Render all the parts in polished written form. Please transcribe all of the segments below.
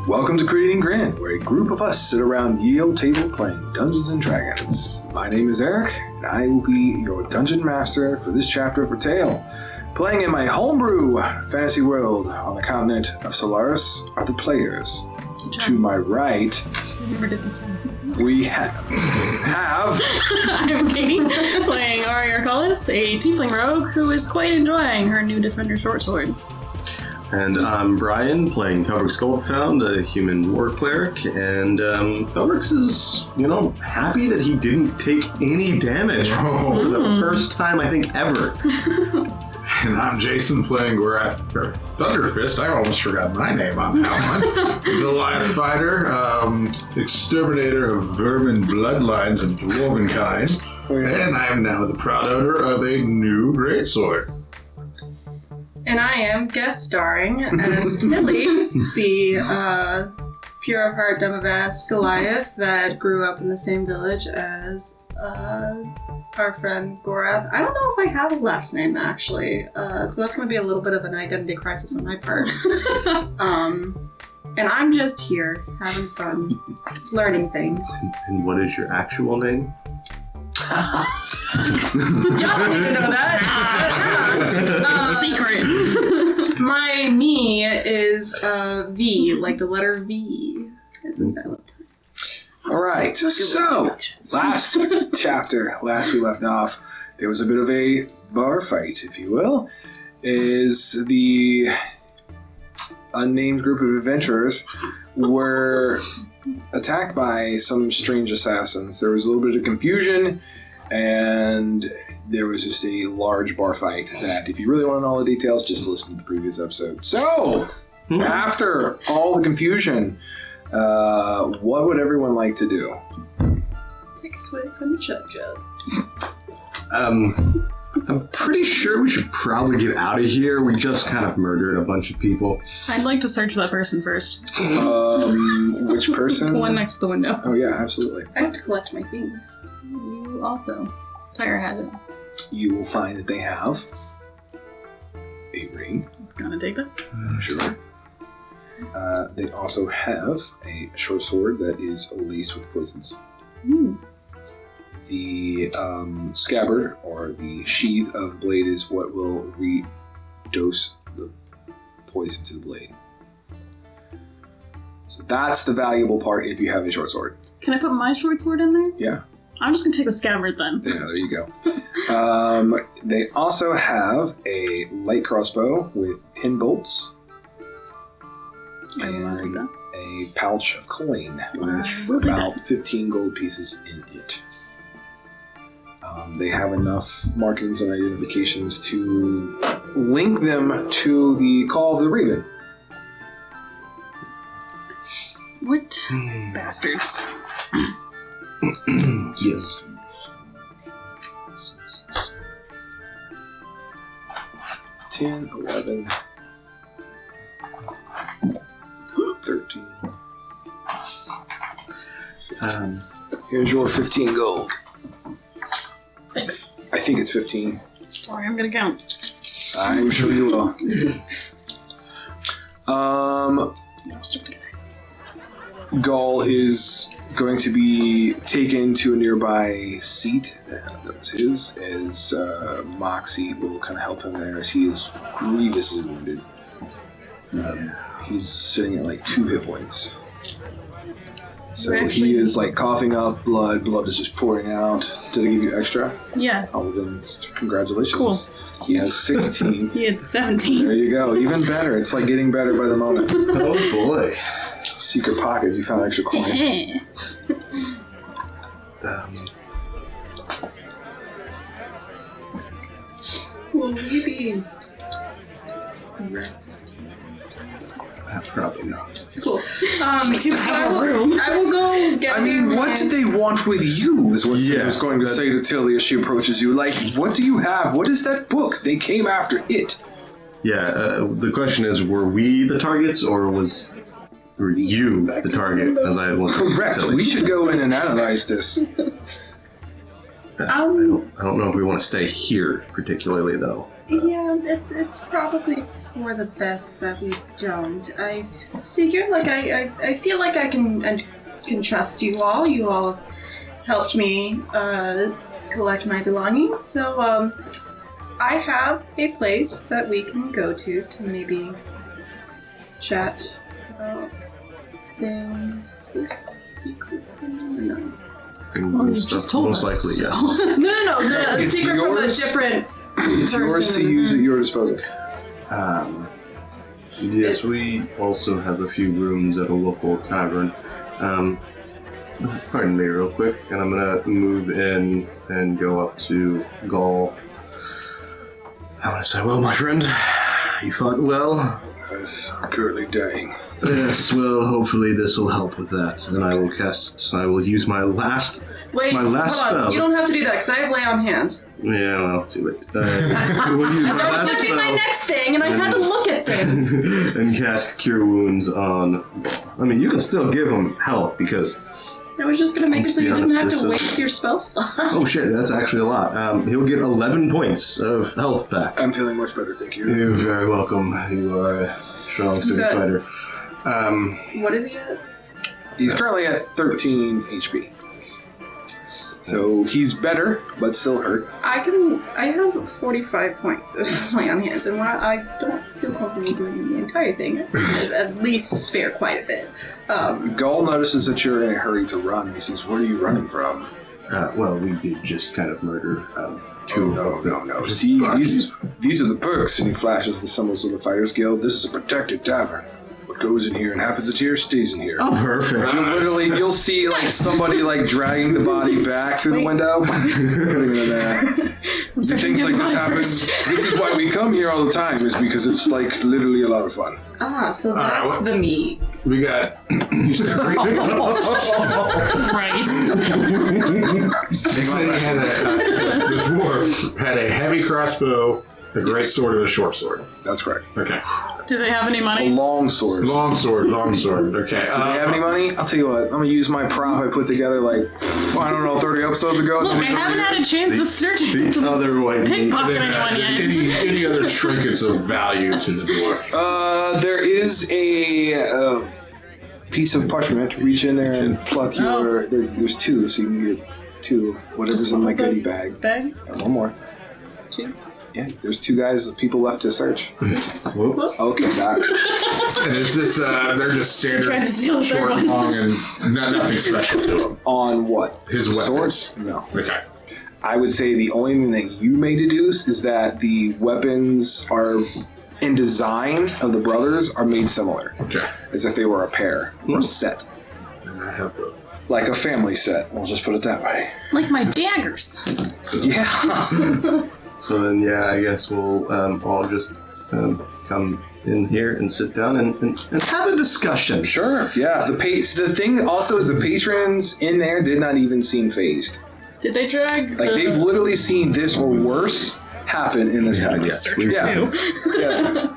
Welcome to Creating Grand, where a group of us sit around the Yale table playing Dungeons & Dragons. My name is Eric, and I will be your Dungeon Master for this chapter of our tale. Playing in my homebrew fantasy world on the continent of Solaris are the players. To my right, we have... I'm Katie, playing Aria Arcalis, a tiefling rogue who is quite enjoying her new Defender short sword. And I'm Brian, playing Kelrick's Goldfound, a human war cleric, and Kelrick's is, happy that he didn't take any damage for the first time, I think, ever. And I'm Jason, playing Thunderfist. I almost forgot my name on that one. Goliath fighter, exterminator of vermin bloodlines and dwarvenkind. And I am now the proud owner of a new greatsword. And I am guest starring as Tilly, the pure of heart Demavast Goliath that grew up in the same village as our friend Gorath. I don't know if I have a last name actually, so that's going to be a little bit of an identity crisis on my part. And I'm just here having fun, learning things. And what is your actual name? Y'all don't even know that. Secret. My me is V, like the letter V. Isn't that what? Alright, so, last we left off, there was a bit of a bar fight, if you will, is the unnamed group of adventurers were attacked by some strange assassins. There was a little bit of confusion, and there was just a large bar fight that, if you really want to know all the details, just listen to the previous episode. So, after all the confusion, what would everyone like to do? Take a swig from the chug jug. I'm pretty sure we should probably get out of here. We just kind of murdered a bunch of people. I'd like to search that person first. Which person? The one next to the window. Oh yeah, absolutely. I have to collect my things. You also. Tyre has it. You will find that they have a ring. Gonna take that? Sure. They also have a short sword that is laced with poisons. The scabbard, or the sheath of the blade, is what will re-dose the poison to the blade. So that's the valuable part if you have a short sword. Can I put my short sword in there? Yeah. I'm just gonna take the scabbard then. Yeah, there you go. They also have a light crossbow with 10 bolts. I will not take that. A pouch of coin with we'll take about that. 15 gold pieces in it. They have enough markings and identifications to link them to the Call of the Raven. What bastards. Yes. 10, 11, 13. Here's your 15 gold. Thanks. I think it's 15. Sorry, I'm gonna count. I'm sure you will. I'll stick together. Gaul is going to be taken to a nearby seat that was his, as Moxie will kind of help him there, as he is grievously wounded. He's sitting at like 2 hit points. So he is like coughing up blood. Blood is just pouring out. Did I give you extra? Yeah. Oh, then congratulations. Cool. He has 16. He had 17. There you go. Even better. It's like getting better by the moment. Oh boy. Secret pocket. You found extra coin. Will you be rest? Probably not. Cool. have a room. I will go get I mean, him what and- did they want with you is what Yeah, I was going to say to Tilly as she approaches you. Like, what do you have? What is that book? They came after it. Yeah, the question is, were we the targets, or were you the target, as I look Correct. Tilly? We should go in and analyze this. I don't know if we want to stay here particularly, though. Yeah, it's probably for the best that we don't. I figure like I feel like I can trust you all. You all helped me collect my belongings, so I have a place that we can go to maybe chat about things. Is this secret thing or no? Well, you just told most us. likely, yes. No. The It's secret from a yours. different. It's yours to person. use at your disposal. Yes, we also have a few rooms at a local tavern. Pardon me real quick, and I'm gonna move in and go up to Gaul. I want to say, well, my friend, you fought well. Yes, I'm currently dying. Yes, well, hopefully this will help with that, and I will use my last... Wait, My last hold on. spell. You don't have to do that because I have lay on hands. Yeah, well, too late. We'll use So my I was last going to do my spell next thing, and I had to look at things. and cast Cure Wounds on Gaul. I mean, you can still give him health, because... I was just going to make it Let's so be you didn't honest, have this to is- waste your spell slot. Oh shit, that's actually a lot. He'll get 11 points of health back. I'm feeling much better, thank you. You're very welcome. You are a strong Is city that- fighter. What is he at? He's currently at 13 HP. So he's better, but still hurt. I have 45 points of lay on hands, and while I don't feel comfortable doing the entire thing, I can at least spare quite a bit. Gaul notices that you're in a hurry to run. He says, "Where are you running from?" Well, we did just kind of murder two Oh, of the... no. See, these are the perks. And he flashes the symbols of the Fighters Guild. This is a protected tavern. What goes in here and happens in here stays in here. Oh, perfect. And literally, you'll see like somebody like dragging the body back through the window. Putting it in there. See, things like this happen. This is why we come here all the time, is because it's like literally a lot of fun. So that's what- the meat. We got. You said three. Christ. They said he had the dwarf had a heavy crossbow, a great sword, and a short sword. That's correct. Okay. Do they have any A money? long sword. Long sword. Okay. Do they have any money? I'll tell you what. I'm gonna use my prop I put together like I don't know 30 episodes ago. Look, I haven't had a chance to search it. The other white meat. Pickpocket anyone yet. Any other trinkets of value to the dwarf? There is a piece of parchment. Reach in there and pluck your. There's two, so you can get two of whatever's in my goodie bag. Bag? And one more. Two? Yeah, there's two guys, people left to search. Whoop. Okay, got it. And is this? They're just Tried standard to steal the third short, one. long, and nothing special to them. On what? His weapons. Swords? No. Okay. I would say the only thing that you may deduce is that the weapons are, in design of the brothers, are made similar. Okay. As if they were a pair or a set. And I have both. Like a family set, we'll just put it that way. Like my daggers. So, Yeah. So then, yeah, I guess we'll all just come in here and sit down and have a discussion. Sure. Yeah. The thing also is the patrons in there did not even seem phased. Did they drag Like they've literally seen this or worse happen in this time. Yes, we Yeah. do. Yeah.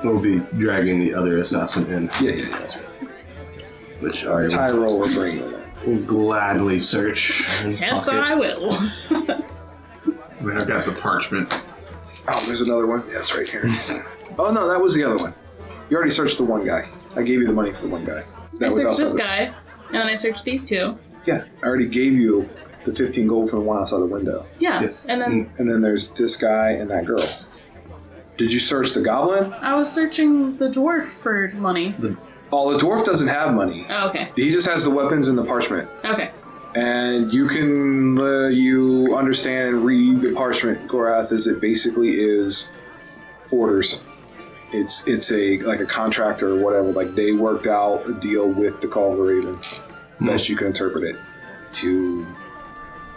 We'll be dragging the other assassin in, Yeah. which I Tyrell will bring them. will gladly search. And Yes, pocket. I will. I've got the parchment. Oh, there's another one. Yeah, it's right here. Oh no, that was the other one. You already searched the one guy. I gave you the money for the one guy. That I was searched outside this the- guy, and then I searched these two. Yeah, I already gave you the 15 gold for the one outside the window. Yeah, Yes. and then And then there's this guy and that girl. Did you search the goblin? I was searching the dwarf for money. Oh, the dwarf doesn't have money. Oh, okay. He just has the weapons and the parchment. Okay. And you can you understand and read the parchment, Gorath, as it basically is orders. It's a contractor or whatever. Like they worked out a deal with the Call of the Raven, best you can interpret it, to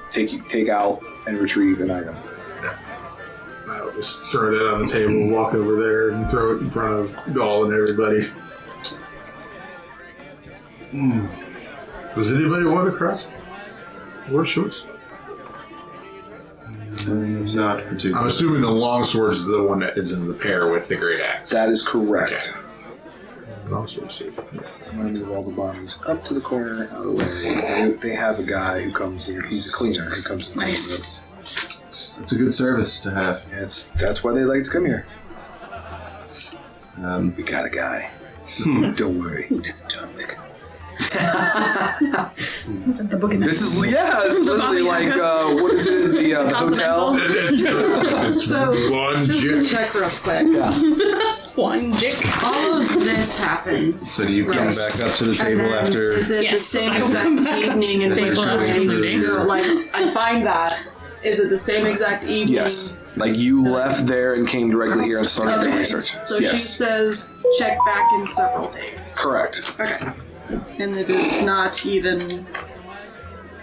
take out and retrieve an item. I'll just throw that on the table, walk over there, and throw it in front of Gaul and everybody. Does anybody want to cross? War shorts? Not particularly. I'm assuming the longsword is the one that is in the pair with the great axe. That is correct. Longsword safe. I'm going to move all the bodies up to the corner, out of the way. They have a guy who comes in. He's a cleaner. He comes in. Nice. It's a good service to have. That's why they like to come here. Um, We got a guy. Don't worry. This is the book in This is it's literally like what is it? The hotel. It's So, one just to jig. check real quick. one jick. All of this happens. so do you come Yes. back up to the And table then after? is it the Yes, same I will exact come back up to evening and the table time? after looting. Like, I find that. Is it the same exact evening? Yes. Like you left there and came directly here and started doing Okay. research. So she yes. says check back in several days. Correct. Okay. And it is not even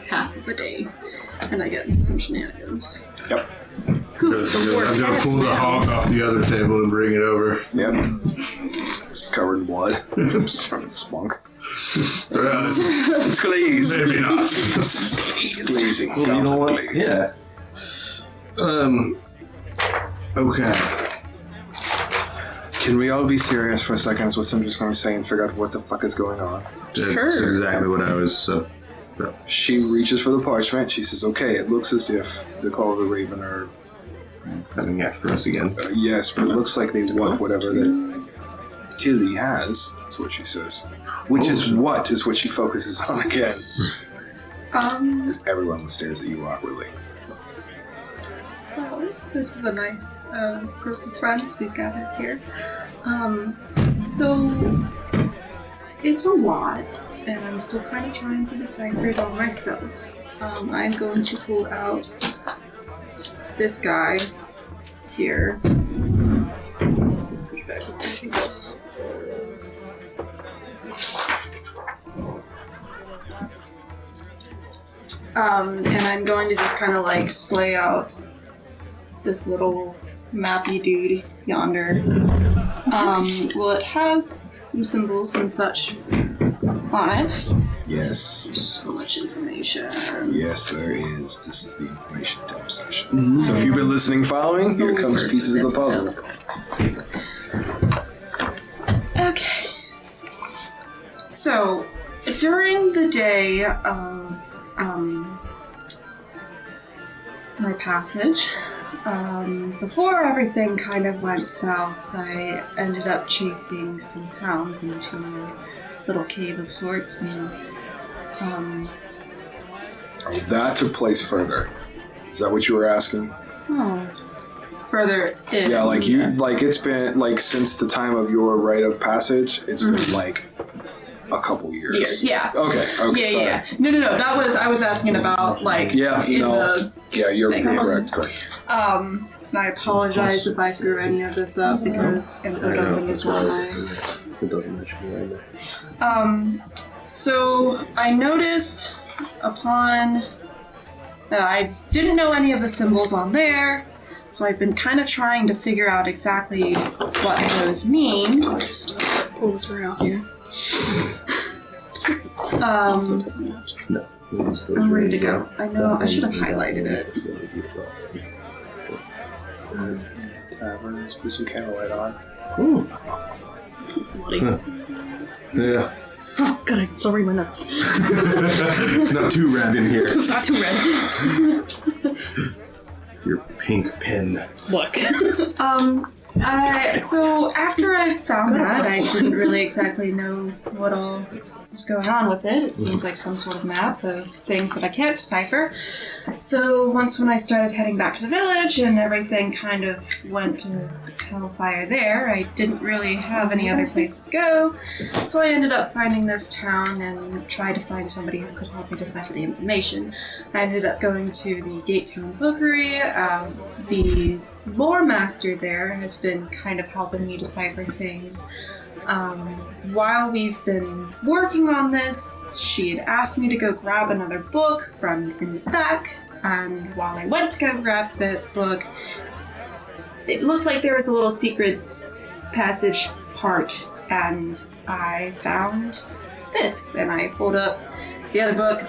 half of a day. And I get some shenanigans. Yep. Who's the I'm worst? gonna pull the hog off the other table and bring it over. Yep. It's covered in blood. It's trying to spunk. It's glazed. Maybe not. It's glazing. Well, you know what? Glaze. Yeah. Okay. Can we all be serious for a second? Is what I'm just going to say and figure out what the fuck is going on. That's Sure. exactly what I was. She reaches for the parchment. She says, "Okay, it looks as if the Call of the Raven are Coming after us again. yes, but it looks like they want whatever that Tilly has." That's what she says. Which is what she focuses on again. Because everyone stares at you awkwardly. Well, this is a nice group of friends we've gathered here. So it's a lot, and I'm still kind of trying to decipher it all myself. I'm going to pull out this guy here. Just push back with this. And I'm going to just kind of like splay out this little mappy dude yonder. Well, it has some symbols and such on it. Yes. So much information. Yes, there is. This is the information dump session. So if you've been listening, following, here comes pieces of the puzzle. Okay. So, during the day of my passage, before everything kind of went south, I ended up chasing some hounds into a little cave of sorts, and That took place further. Is that what you were asking? further in. Yeah, like it's been like since the time of your rite of passage, it's been like a couple years. Years, yeah. Okay. Yeah, Sorry. yeah. No. That was I was asking about like Yeah, in no. the Yeah, you're Thing. correct. and I apologize if I screw any of this up because info dumping is one of my. It doesn't mention right there. So I noticed upon I didn't know any of the symbols on there, so I've been kind of trying to figure out exactly what those mean. I'll just pull this right off here. Um, Doesn't match. No. I'm ready to go. I know I should have highlighted it. Taverns, put some candlelight on. Ooh. Bloody. Huh. Yeah. Oh, God, I can still read my notes. It's not too red in here. It's not too red. Your pink pen. Look. So after I found that, I didn't really exactly know what all was going on with it. It seems like some sort of map of things that I can't decipher. So once when I started heading back to the village and everything kind of went to hellfire there, I didn't really have any other places to go. So I ended up finding this town and tried to find somebody who could help me decipher the information. I ended up going to the Gate Town Bookery. The lore master there has been kind of helping me decipher things. While we've been working on this, she had asked me to go grab another book from in the back, and while I went to go grab that book, it looked like there was a little secret passage part, and I found this, and I pulled up the other book.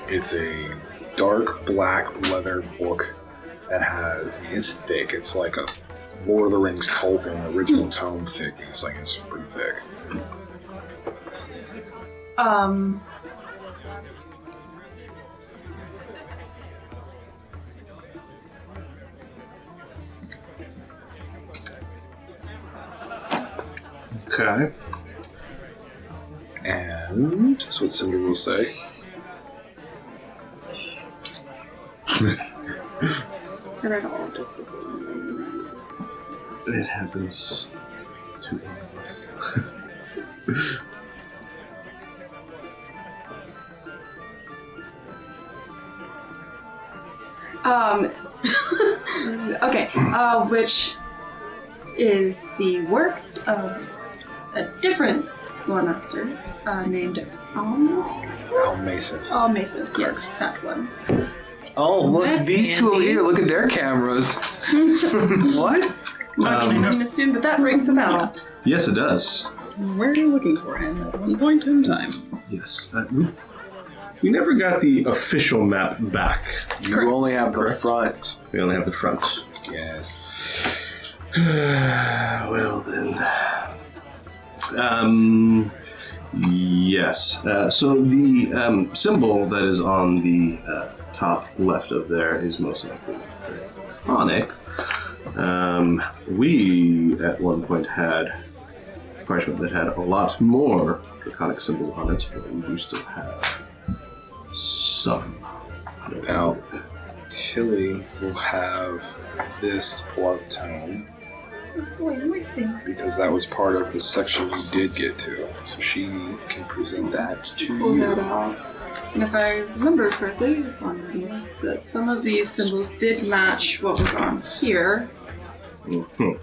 It's a dark black leather book that it's thick. It's like a Lord of the Rings Tolkien original tome thickness. Like it's pretty thick. Okay. And that's what Cinder will say. I read all of this before. It happens to all of us. Okay, which is the works of a different lore master named Almas. Almasif. Almasif, yes, that one. Oh, look, That's these two over handy. here, look at their cameras. What? I can assume that rings a bell. Yes, it does. Where are you looking for him at one point in time? Yes. We never got the official map back. You Correct. only have the Correct. front. We only have the front. Yes. Well then. Yes. So the symbol that is on the top left of there is most likely Draconic. We at one point had parchment that had a lot more Draconic symbols on it, but we do still have some. Now, Tilly will have this to pull out the tome because that was part of the section you did get to. So she can present that to Pull that you. out. And if I remember correctly on the list, that some of these symbols did match what was on here. Mhm.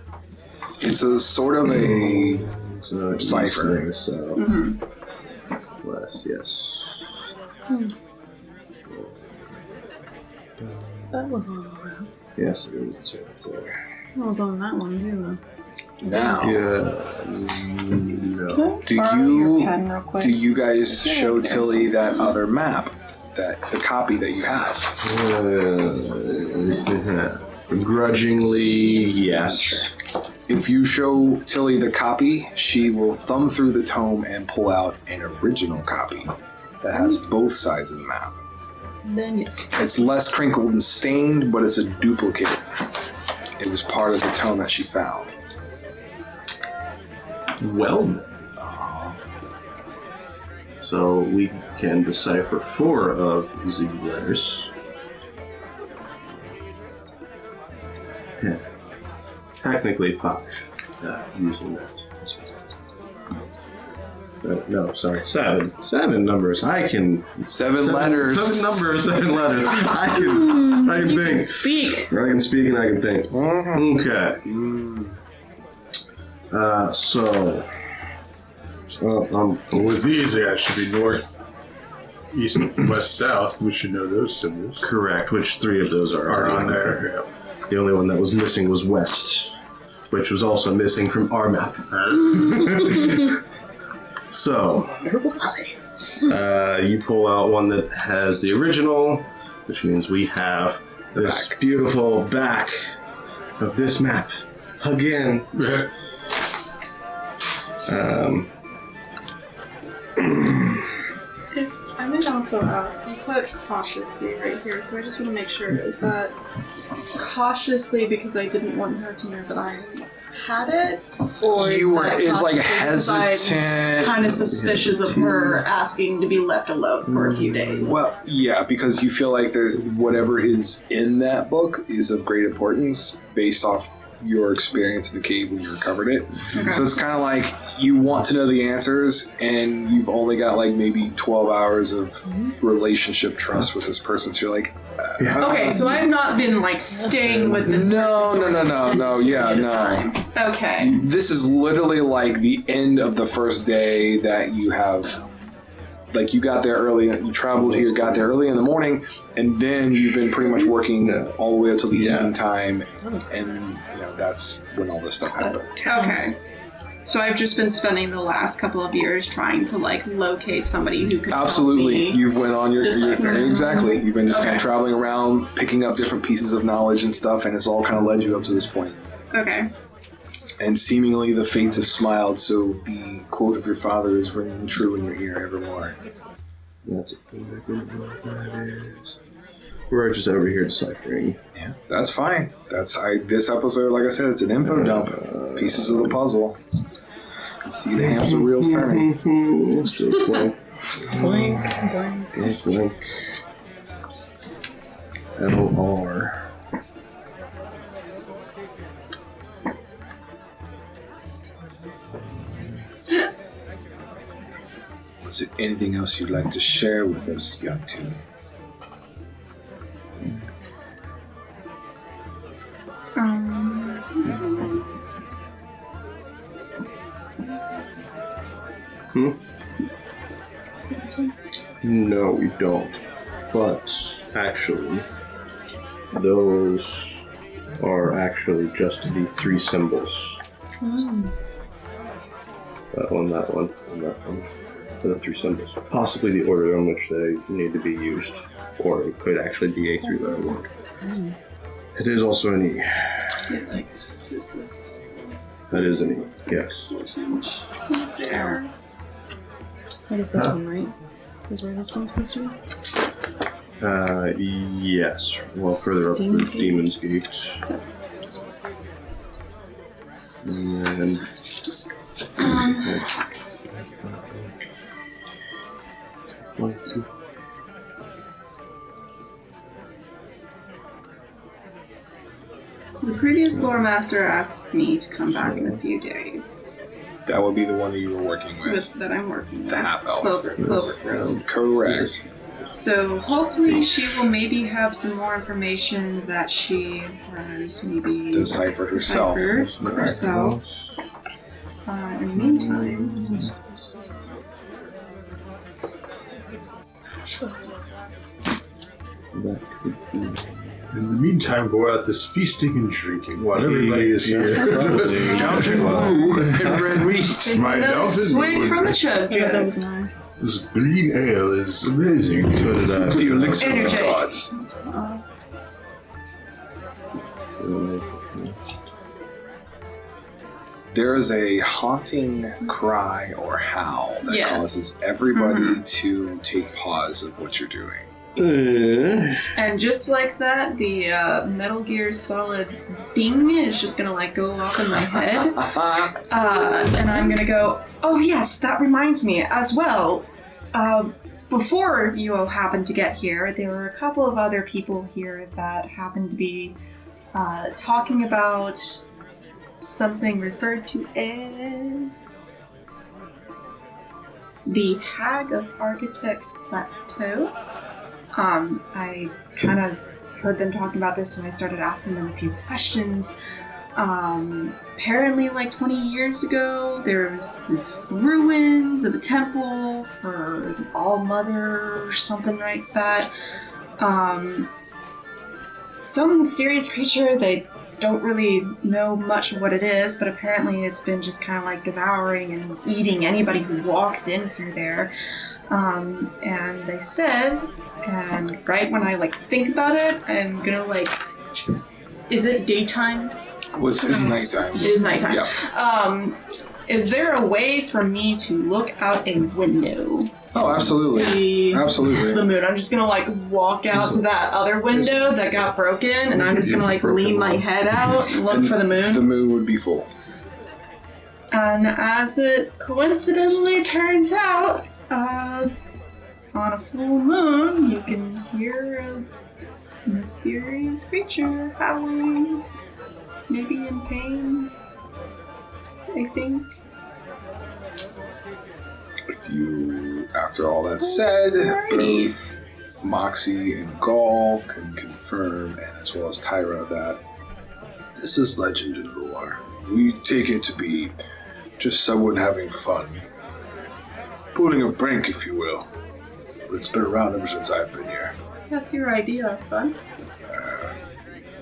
It's a sort of a So Cipher. east, south, Mm-hmm. west, yes. That was on the map. Yes, it was right there. That was on that one too. now. No. Do Borrow you your pen real quick? do you guys I feel show like there's Tilly that something. other map, that the copy that you have? Begrudgingly, yes. If you show Tilly the copy, she will thumb through the tome and pull out an original copy that has both sides of the map. Then yes. It's less crinkled and stained, but it's a duplicate. It was part of the tome that she found. Well then. So we can decipher 4 of the letters. Yeah. Technically 5, using that as well. No, sorry, 7. 7 numbers. I can. 7 letters. 7 numbers, 7 letters. I can You can think. speak. I can speak and I can think. Okay. So. With these, it should be north, east, west, south. We should know those symbols. Correct, which 3 of those are Are already on there. The only one that was missing was west, which was also missing from our map. So, you pull out one that has the original, which means we have this back. beautiful back of this map again. Yeah. If I may also ask, you put cautiously right here, so I just want to make sure, is that cautiously because I didn't want her to know that I had it? Or is You were- that it's like cautiously because hesitant. I'm kind of suspicious of her asking to be left alone for a few days. Well, yeah, because you feel like whatever is in that book is of great importance based off your experience in the cave when you recovered it. Okay. So it's kind of like you want to know the answers, and you've only got like maybe 12 hours of relationship trust with this person. So you're like, Okay, so I've not been like staying with this No, person for no, an no, extended no, yeah, period of no. time. Okay. This is literally like the end of the first day that you have. Like you got there early, you traveled here, got there early in the morning, and then you've been pretty much working all the way up till the evening time, and that's when all this stuff happened. Okay. So I've just been spending the last couple of years trying to like locate somebody who could Absolutely, help me. you went on your Decipher. exactly. You've been just kind Okay. of traveling around, picking up different pieces of knowledge and stuff, and it's all kind of led you up to this point. Okay. And seemingly the fates have smiled, so the quote of your father is ringing true in your ear evermore. That's exactly what that is. We're just over here deciphering. Yeah, that's fine. This episode, like I said, it's an info dump. Pieces of the puzzle. You see the hamster wheels turning. Still blank. Blank. Blank. LR. Was there anything else you'd like to share with us, young two? No, we don't. But actually, those are actually just the 3 symbols. That one, and that one. For the 3 symbols. Possibly the order in which they need to be used. Or it could actually be a 3-letter word. It is also an E. This is That is an E, yes. there. I guess this one, right? Is where this one's supposed to be? Yes. Well, further up Demon's is Gate? Demon's Gate. And The previous lore master asks me to come back in a few days. That would be the one that you were working with. This that I'm working with. The half-elf. Clover. Correct. So hopefully she will maybe have some more information that she has maybe Deciphered herself. deciphered Correct. herself. In the meantime, that could be. In the meantime, go out this feasting and drinking while everybody is here. Downton Moo and red meat. My another Downton swig Moo. from the chug Yeah, that jug. was an I. This green ale is amazing. So did I. The elixir of the Energized. gods. There is a haunting cry or howl that Yes. causes everybody to take pause of what you're doing. And just like that, the Metal Gear Solid bing is just gonna like go off in my head. And I'm gonna go, oh yes, that reminds me as well. Before you all happened to get here, there were a couple of other people here that happened to be talking about something referred to as the Hag of Architects Plateau. I kind of heard them talking about this, so I started asking them a few questions. Apparently, like 20 years ago, there was this ruins of a temple for the All Mother or something like that. Some mysterious creature, they don't really know much of what it is, but apparently it's been just kind of like devouring and eating anybody who walks in through there. And they said, and right when I like think about it, I'm gonna like, is it daytime? It's nighttime. It is nighttime. Yeah. Is there a way for me to look out a window? Oh, absolutely. See Absolutely. the moon. I'm just gonna like walk out to that other window that got broken, and I'm just gonna like lean my head out and look for the moon. The moon would be full. And as it coincidentally turns out, on a full moon, you can hear a mysterious creature howling, maybe in pain, I think. If you, after all that's said, both Moxie and Gaul can confirm, and as well as Tyra, that this is legend and lore. We take it to be just someone having fun. Pulling a prank, if you will. But it's been around ever since I've been here. That's your idea of fun.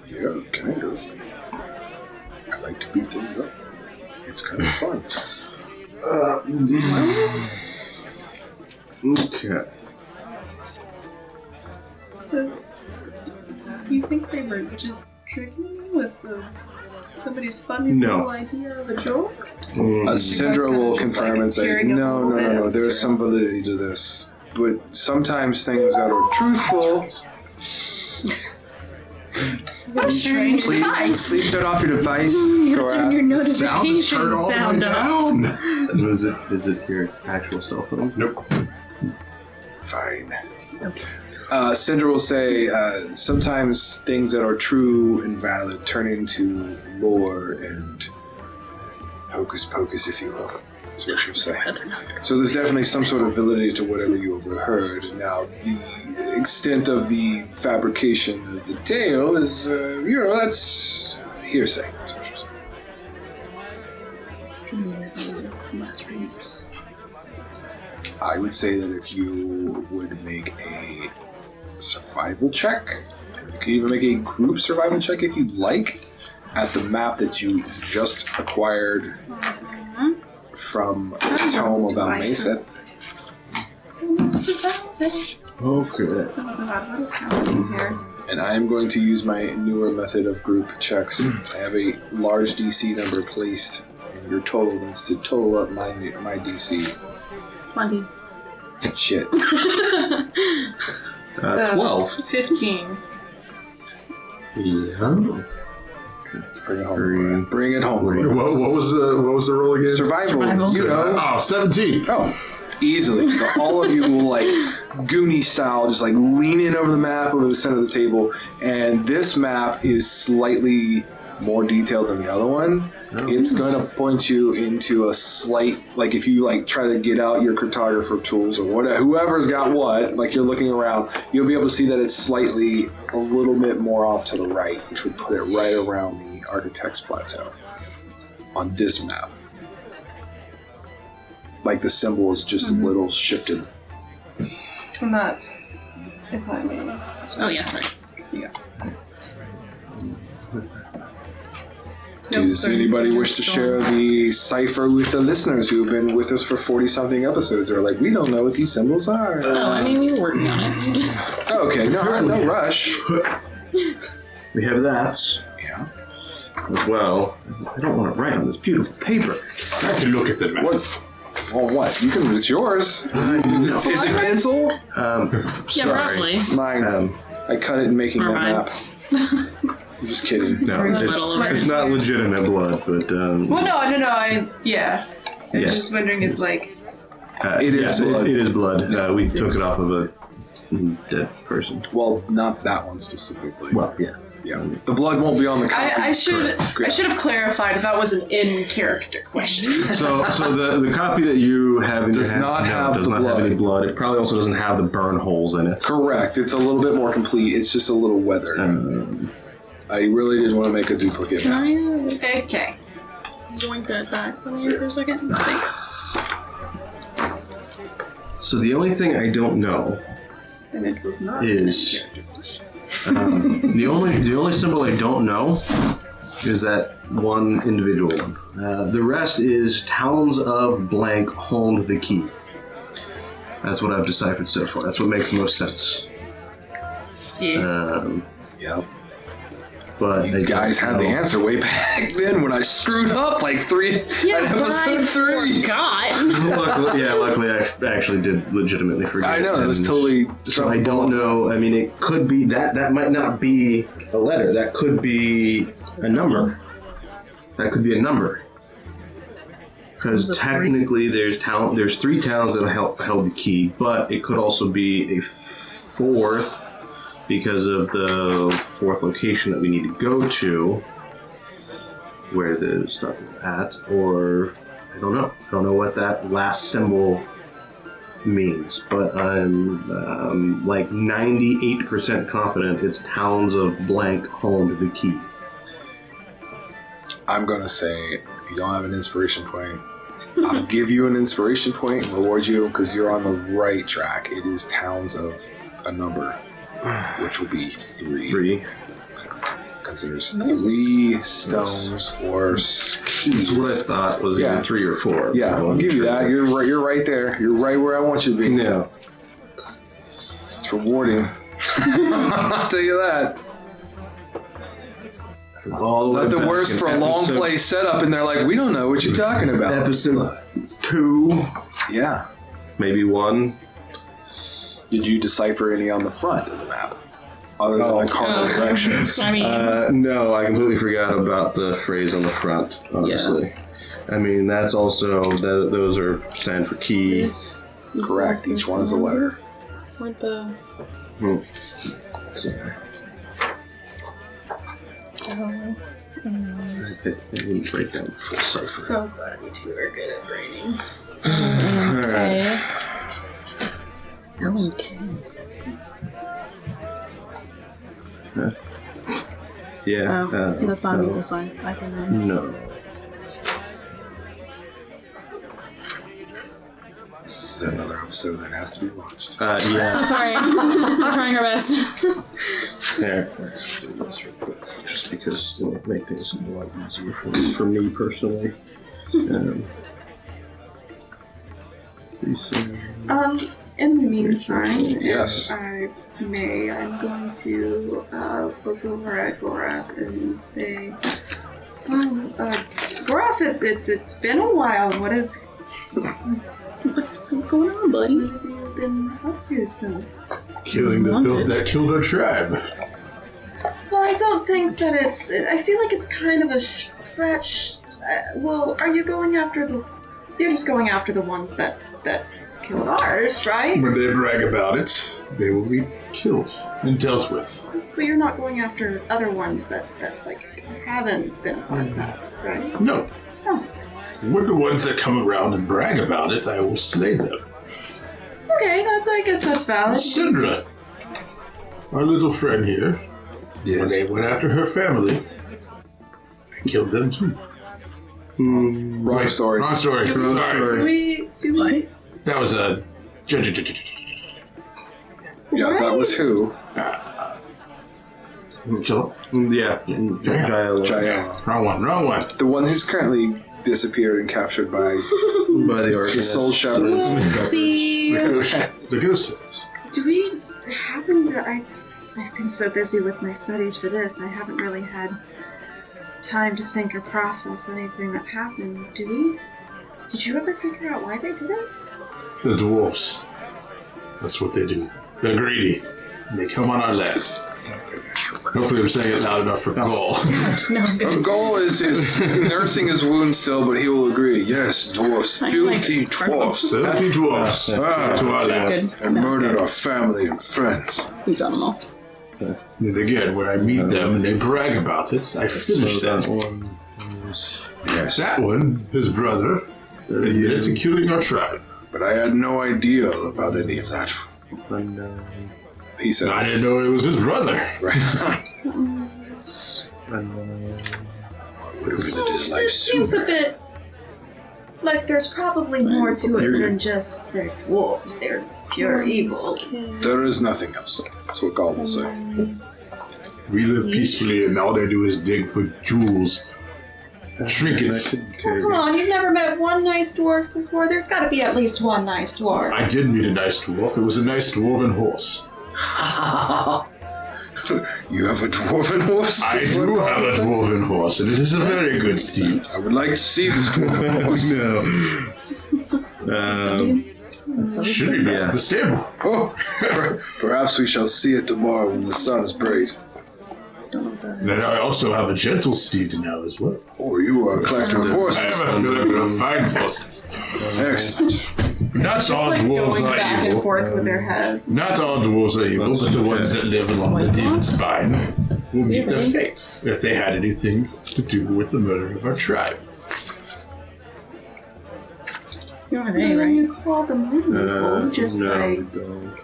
Yeah, kind of. I like to beat things up. It's kind of fun. Okay. So, you think they were just tricking me with somebody's funny No. little idea of a joke? Syndra will Just, confirm like, and say, tearing up a no, little no, no, bit. no, there's some validity to this. But sometimes things that are truthful What a strange device. Please turn off your device. You Go gotta turn out. your Sound is turned notification all the way sound off. down. Is it your actual cell phone? Nope. Fine. Cinder will say, sometimes things that are true and valid turn into lore and hocus pocus, if you will. That's what she'll say. So there's definitely some sort of validity to whatever you overheard. Now, the extent of the fabrication of the tale is, that's hearsay. That's what she'll say. Less reads. I would say that if you would make a survival check, you can even make a group survival check if you'd like, at the map that you just acquired from Tome about Mesa. Okay. Oh my god, what is happening here? And I am going to use my newer method of group checks. I have a large DC number placed, and your total needs to total up my DC. 20. Shit. 12. 15. Yeah. Bring it home. Bring it home. What was the roll again? Survival. You know. Oh, 17. Oh, easily. But all of you will, like, Goonie style, just like lean in over the map, over the center of the table. And this map is slightly more detailed than the other one. It's going to point you into a slight, like if you like try to get out your cartographer tools or whatever, whoever's got what, like you're looking around, you'll be able to see that it's slightly a little bit more off to the right, which would put it right around the Architect's Plateau on this map. Like the symbol is just a little shifted. And that's, if I may. Oh, yeah, sorry. Yeah. Does anybody wish to share the cipher with the listeners who have been with us for 40-something episodes? Or like, we don't know what these symbols are. Oh, I mean, we were working on it. Okay, no rush. We have that Yeah. as well. I don't want to write on this beautiful paper. I can look at the map. What? Well, what? You can. It's yours. Is it pencil? Yeah, Sorry. probably. Mine. I cut it in making Or that mine. map. I'm just kidding. No, Or it's, little over it's not legitimate blood, but Well, no, I Yeah. was just wondering if, like, It is yes, blood. It is blood. We took it off of a dead person. Well, not that one specifically. Well, yeah. Yeah. The blood won't be on the copy. I should Correct. I should have clarified if that was an in-character question. So the copy that you have in Does your hands not no, have does the not have blood. any blood. It probably also doesn't have the burn holes in it. Correct. It's a little bit more complete. It's just a little weathered. I really just want to make a duplicate Can map. I Okay. join that back for me for a second? Thanks. So the only thing I don't know And it was not is the only symbol I don't know is that one individual one. The rest is towns of blank home to the key. That's what I've deciphered so far. That's what makes the most sense. Yeah. Yep. But You guys had the answer way back then when I screwed up like Yeah, at but I episode 3. forgot. Luckily I actually did legitimately forget. I know, that was and totally. So I don't know. I mean, it could be that might not be a letter. That could be a number. That could be a number. Because Was it technically, there's 3 towns that held the key, but it could also be a 4th because of the 4th location that we need to go to, where the stuff is at, or I don't know. I don't know what that last symbol means, but I'm like 98% confident it's towns of blank home to the key. I'm going to say, if you don't have an inspiration point, I'll give you an inspiration point and reward you because you're on the right track. It is towns of a number, which will be 3. 3. Because there's 3 stones or keys. That's what I thought was Yeah. either 3 or 4. Yeah, I'll give you that. You're right there. You're right where I want you to be. Yeah. It's rewarding. I'll tell you that. All the way Nothing back worse in for a long episode- play setup, and they're like, we don't know what you're talking about. Episode 2, Yeah. maybe 1. Did you decipher any on the front of the map? other than the cardinal Oh. directions. I mean, No, I completely forgot about the phrase on the front, honestly. I mean, that's also, those are stand for key. this. Correct. Each one is a letter. What the? Sorry. Oh. It wouldn't break down the full cipher. So glad you two are good at brainy. Okay. Okay. Yeah. That's not a little sign. I can. No. This is another episode that has to be watched. Yeah. So sorry. I'm trying our best. There. Let's do this real quick. Just because it'll make things a lot easier for me personally. In the meantime, Yes. if I may, I'm going to look over at Gorath and say, Gorath, it's been a while. What have What's going on, buddy? you been up to since? Killing the filth that killed our tribe. Well, I don't think that it's. I feel like it's kind of a stretch. Well, are you going after the? You're just going after the ones that killed ours, right? When they brag about it, they will be killed and dealt with. But you're not going after other ones that like haven't been part of that, right? No. Oh. With the ones that come around and brag about it, I will slay them. Okay, I guess that's valid. Syndra, our little friend here, when they went after her family, I killed them too. Wrong story. Wrong story. Sorry. Do we? That was a. Yeah, that was who? Kill Yeah. Jael. Jael. Wrong one. The one who's currently disappeared and captured by By the the Arcanist. Soul Shadows. The ghost hunters. Do we happen to? I've been so busy with my studies for this, I haven't really had time to think or process anything that happened. Did you ever figure out why they did it? The dwarfs. That's what they do. They're greedy. And they come on our land. Hopefully I'm saying it loud enough for Paul. Our goal is nursing his wounds still, but he will agree. Yes, dwarfs, filthy dwarfs, Filthy dwarfs. To our That's land. good. and murdered our family and friends. We've done them all. And again, when I meet them and they brag about it, I finish So that them. one. Yes, That one, his brother, admitted to killing our tribe. but I had no idea about any of that. He said, I didn't know it was his brother. Right. Would have ended his life This seems sooner. a bit like there's probably more to it than just they're dwarves. They're pure evil. There is nothing else. That's what God will say. We live peacefully and all they do is dig for jewels. Trinkets. Oh, come on, you've never met one nice dwarf before? There's got to be at least one nice dwarf. I did meet a nice dwarf. It was a nice dwarven horse. You have a dwarven horse? I do have a dwarven horse, and it is a very good steed. I would like to see this dwarven horse. No. Should be back Yeah. at the stable. Oh, perhaps we shall see it tomorrow when the sun is bright. And then I also have a gentle steed now as well. Or you are a collector of I horses. have a collection of fine horses. Excellent. Not Just all like dwarves going are back and evil. forth with their head. Not all dwarves are evil, but the ones that live along the demon spine will meet their fate if they had anything to do with the murder of our tribe. You don't have And any, then right? you call them evil, just no, like we don't.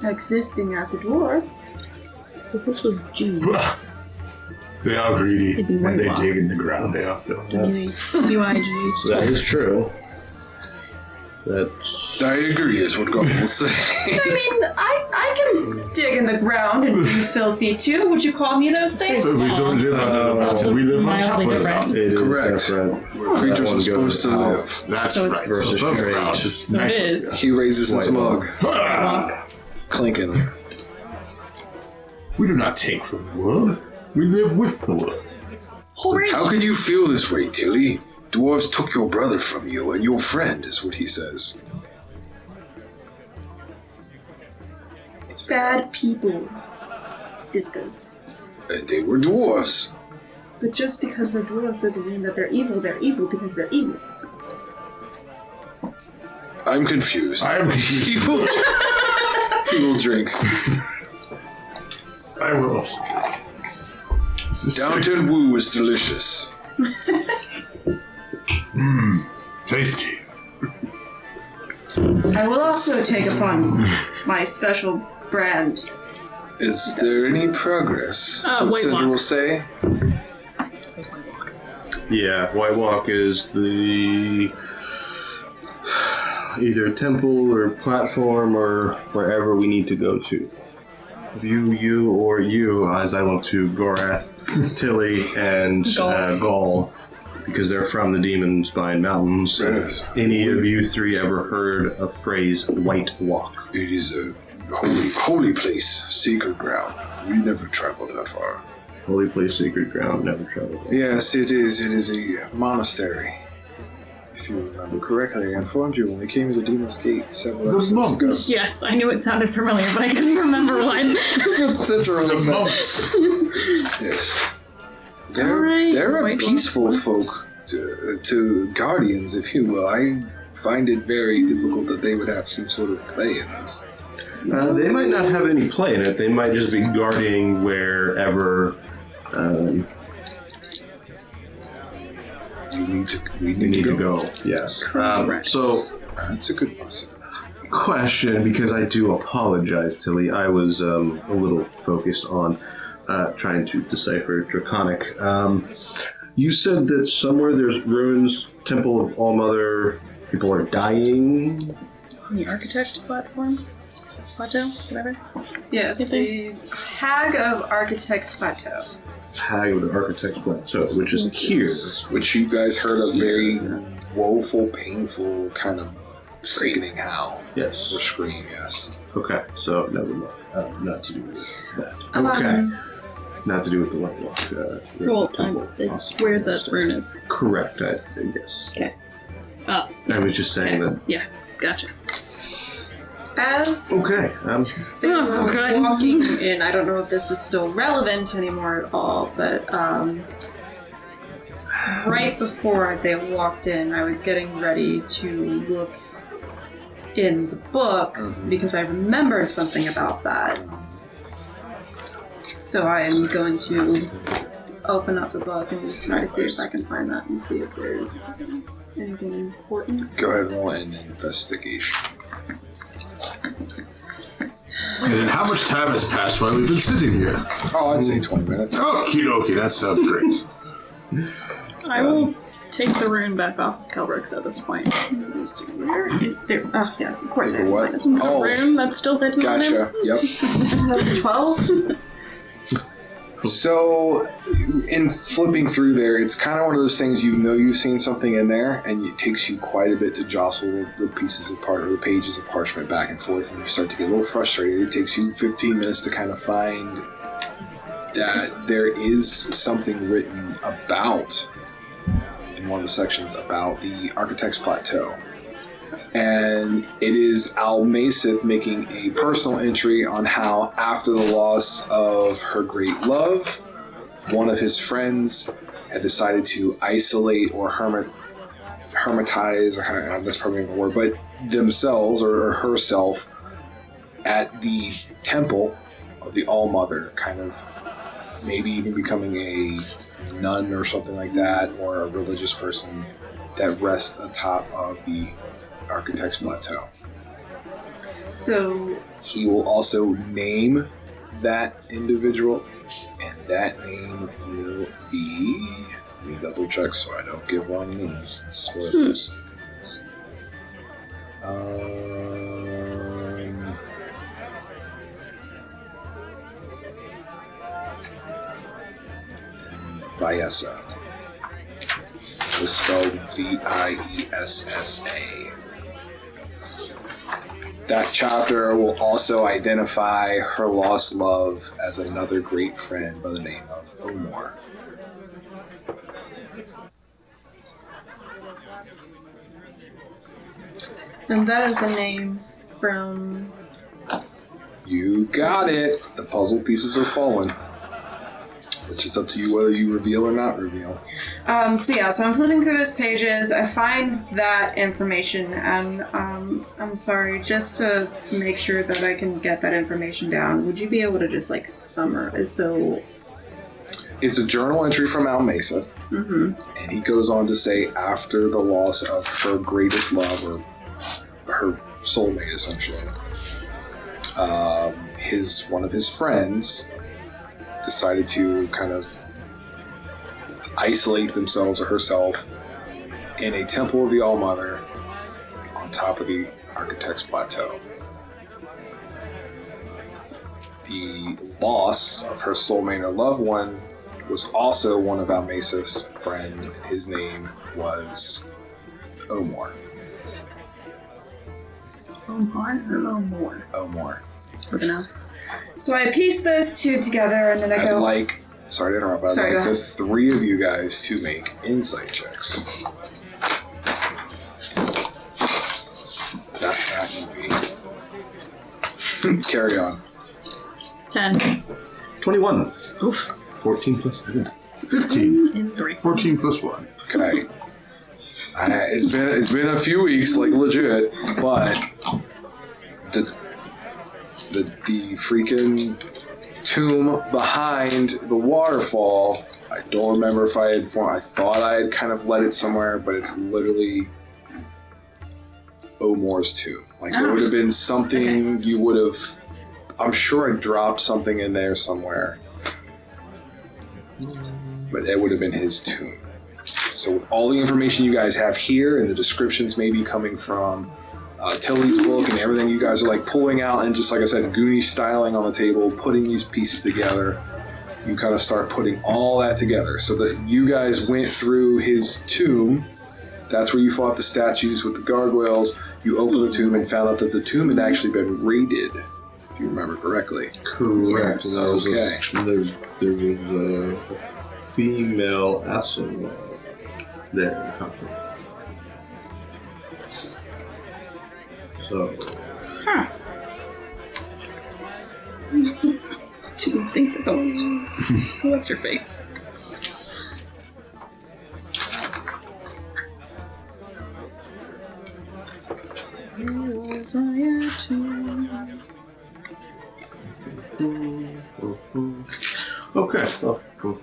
existing as a dwarf. If this was G, They are greedy, It'd be and they White dig in the ground. They are filthy. UIG. That is true. That I agree, is what God will say. I mean, I can dig in the ground and be filthy too. Would you call me those things? But we don't live under the mountain. We live on top Mildly of the different. mountain. it is Correct. different. Where creatures That one are supposed to goes out. live. That's So right. it's- Versus Above strange. ground. It's So it nice. is. He raises his White mug, Ah, clinking. we do not take from the world. We live with the world. How can you feel this way, Tilly? Dwarves took your brother from you, and your friend, is what he says. Bad people. did those things. And they were dwarves. But just because they're dwarves doesn't mean that they're evil. They're evil because they're evil. I'm confused. I am confused. He will drink. I will. Downton Woo is delicious. Tasty. I will also take upon my special brand. Is there any progress? White Cinder Walk. will say. Yeah, White Walk is the either temple or platform or wherever we need to go to. You, or you, as I look to Gorath, Tilly, and Gaul, because they're from the Demon Spine Mountains. Yes. Any of you three ever heard a phrase, White Walk? It is a holy place, sacred ground. We never traveled that far. Holy place, sacred ground, never traveled. Yes, it is. It is a monastery. If you remember correctly, I informed you when we came to the Demon's Gate several Those episodes ago. monks. Yes, I knew it sounded familiar, but I couldn't remember what. The monks. Yes. They're, Alright, they're a White peaceful Walk. folk to guardians, if you will. I find it very difficult that they would have some sort of play in this. They might not have any play in it. They might just be guarding wherever We need we need to go. Yes. Correct. So, That's a good possibility. question, because I do apologize, Tilly. I was a little focused on trying to decipher Draconic. You said that somewhere there's ruins, Temple of All-Mother, people are dying. The architect platform? Plateau? Whatever. Yes, the Hag of Architects Plateau. Hag of the Architect's Plateau, which is here. Which you guys heard a very woeful, painful, kind of sickening howl. Yes. Or scream, yes. Okay, so never mind. Not to do with that. Okay. Not to do with the White Walk. Well, it's weird that rune is. Correct, I guess. Okay. I was just saying that. Yeah, gotcha. As Okay. they were Okay. walking in, I don't know if this is still relevant anymore at all, but right before they walked in, I was getting ready to look in the book because I remembered something about that. So I am going to open up the book and try to see if I can find that and see if there's anything important. Go ahead and roll an investigation. And then how much time has passed while we've been sitting here? Oh, I'd say 20 minutes. Okie dokie, that sounds great. I will take the rune back off of Kelbrooks at this point. Where is there? Oh, yes, of course I Take have a what? minus one. Oh. Rune that's still hidden on him. Gotcha. Yep. That's a 12. So, in flipping through there, it's kind of one of those things you've seen something in there, and it takes you quite a bit to jostle the pieces apart, or the pages of parchment back and forth, and you start to get a little frustrated. It takes you 15 minutes to kind of find that there is something written about, in one of the sections, about the Architect's Plateau. And it is Almasith making a personal entry on how, after the loss of her great love, one of his friends had decided to isolate or hermitize, or that's probably the word, but themselves or herself at the temple of the All-Mother, kind of maybe even becoming a nun or something like that, or a religious person that rests atop of the Architect's Plateau. So He will also name that individual, and that name will be. Let me double check so I don't give wrong names. Spoilers. Viessa. It was spelled Viessa. That chapter will also identify her lost love as another great friend by the name of Omar. and that is a name from You got it. The puzzle pieces are falling. Which is up to you whether you reveal or not reveal. So I'm flipping through those pages. I find that information, and I'm sorry, just to make sure that I can get that information down, would you be able to just like summarize? So It's a journal entry from Almaseth, and he goes on to say after the loss of her greatest love, or her soulmate essentially, one of his friends decided to kind of isolate themselves or herself in a temple of the All-Mother on top of the Architect's Plateau. The loss of her soulmate or loved one was also one of Almaseth's friend. His name was Omor. Omar or Omor? Omor. Good enough. So I piece those two together, and then I go. Sorry to interrupt, but I'd like the three of you guys to make insight checks. That would be. Carry on. 10. 21. Oof. 14 plus 7. 15. And 3. 14 plus 1. Okay. It's been a few weeks, like legit, but the freaking tomb behind the waterfall, I don't remember if I thought I had kind of let it somewhere, but it's literally Omor's tomb. Like, it would have been something you would have, I'm sure I dropped something in there somewhere, but it would have been his tomb. So with all the information you guys have here, and the descriptions maybe coming from Tilly's book and everything you guys are like pulling out, and just like I said, Goonie styling on the table, putting these pieces together, you kind of start putting all that together. So that you guys went through his tomb, that's where you fought the statues with the gargoyles, you opened the tomb and found out that the tomb had actually been raided, if you remember correctly. Correct. Yes. And that was Okay. there was a female Aslan there in the country. So. Huh. Do you think that was what's her face? Was I Okay. Oh, cool.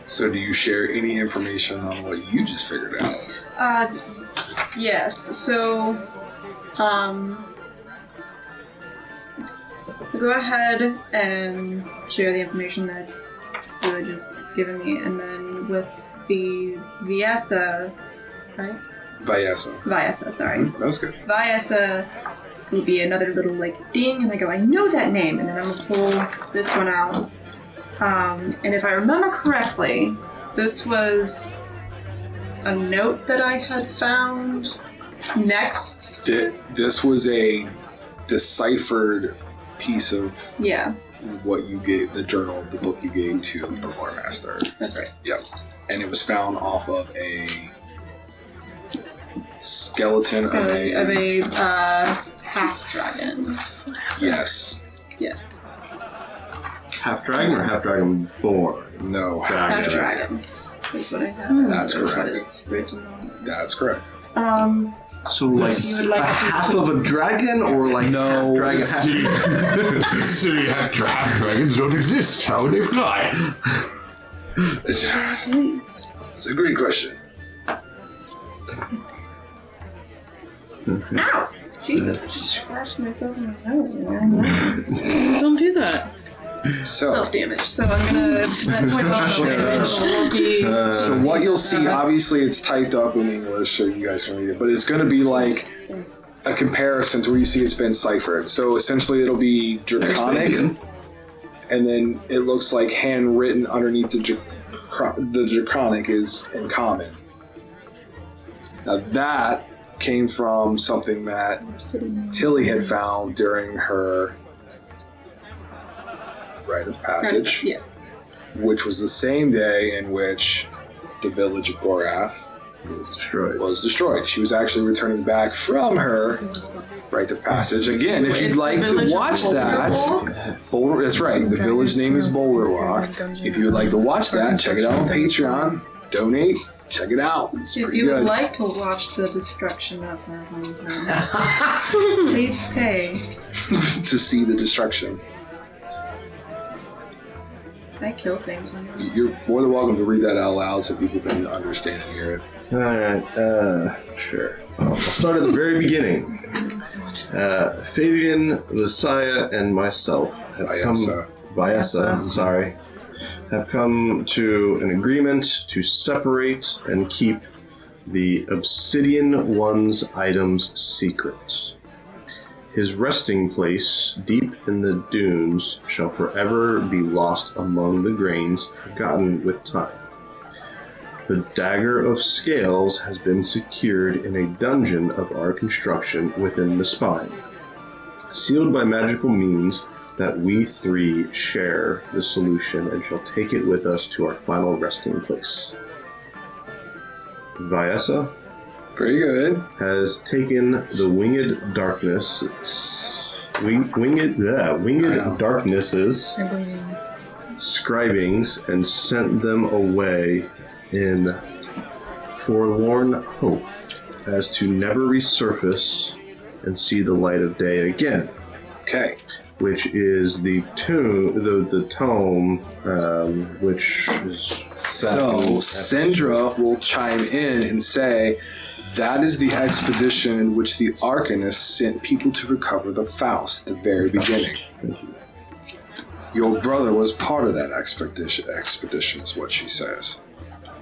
So do you share any information on what you just figured out? Yes. So, go ahead and share the information that you had just given me, and then with the Vyessa, right? Vyessa. Sorry. That was good. Vyessa will be another little like ding, and I go, I know that name, and then I'm gonna pull this one out. And if I remember correctly, this was a note that I had found next. This was a deciphered piece of what you gave, the journal, the book you gave to the lore master. That's right. Yep. And it was found off of a skeleton of a half dragon. yes. Yes. Half dragon or half dragon born? No, Half dragon is what I have. That's What correct. is written on That's correct. it. So like, You would like a to- half of a dragon, or like No. half dragon, half City half dragons don't exist. How would they fly? It's a great question. Ow! Jesus, I just scratched myself in the nose. Man. Don't do that. So, Self-damage. So I'm gonna that points off self-damage. so what you'll see, obviously it's typed up in English so you guys can read it, but it's going to be like a comparison to where you see it's been ciphered. So essentially it'll be Draconic, and then it looks like handwritten underneath the Draconic is in common. Now that came from something that Tilly had found during her rite of passage, Yes. which was the same day in which the village of Gorath It was destroyed. was destroyed. She was actually returning back from her rite of passage. Again, if you'd It's the like to village of watch that, Boulder that's right. The village name is Boulder Walk. If you would like to watch that, check it out on Patreon. Donate. Check it out. It's If pretty you would good. like to watch the destruction of our hometown, please pay. To see the destruction. I kill things on you. You're more than welcome to read that out loud so people can understand and hear it. Alright, sure. I'll start at the very beginning. Fabian, Messiah, and myself have have come to an agreement to separate and keep the Obsidian One's items secret. His resting place, deep in the dunes, shall forever be lost among the grains, forgotten with time. The Dagger of Scales has been secured in a dungeon of our construction within the spine, sealed by magical means that we three share the solution and shall take it with us to our final resting place. Vyessa Pretty good. has taken the winged darknesses scribings and sent them away in forlorn hope as to never resurface and see the light of day again, Okay. which is the tome, which is So Sindra will chime in and say, that is the expedition in which the Arcanist sent people to recover the Faust at the very beginning. Thank you. Your brother was part of that expedition is what she says.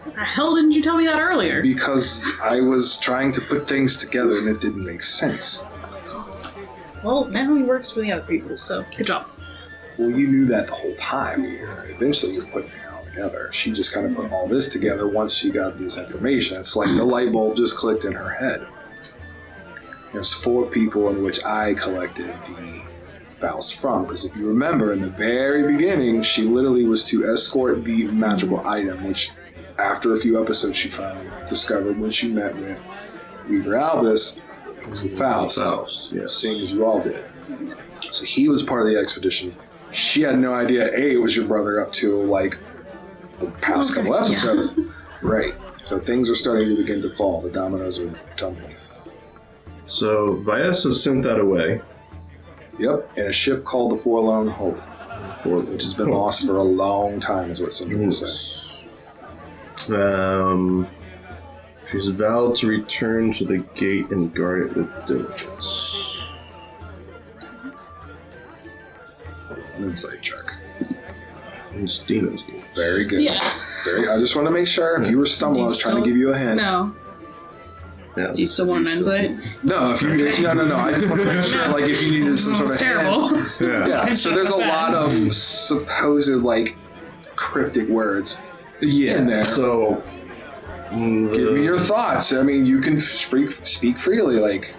The hell didn't you tell me that earlier? Because I was trying to put things together and it didn't make sense. Well, now he works for the other people, so good job. Well, you knew that the whole time. Eventually you're putting it all together. She just kind of put all this together once she got this information. It's like the light bulb just clicked in her head. There's 4 people in which I collected the Faust from. Because if you remember, in the very beginning, she literally was to escort the magical item, which after a few episodes she finally discovered when she met with Weaver Albus, it was the Faust. Faust, yes. Same as you all did. So he was part of the expedition. She had no idea, A, it was your brother up to, like, the past Okay, couple yeah. episodes. Right. So things are starting to begin to fall. The dominoes are tumbling. So Vyessa sent that away. Yep. And a ship called the Forlorn Hope, which has been lost for a long time, is what some people say. She's vowed to return to the gate and guard it with diligence. An insight check. It's Dino's gate. Very good. Yeah. I just want to make sure. If you were stumbling, I was trying to give you a hint. No. Yeah. Do you still want an insight? No, if you no. I just want to make sure, like, if you needed some sort It's of terrible. hint. Yeah. So there's a lot of supposed, like, cryptic words Yeah. in there. So Give me your thoughts. I mean, you can speak freely. Like,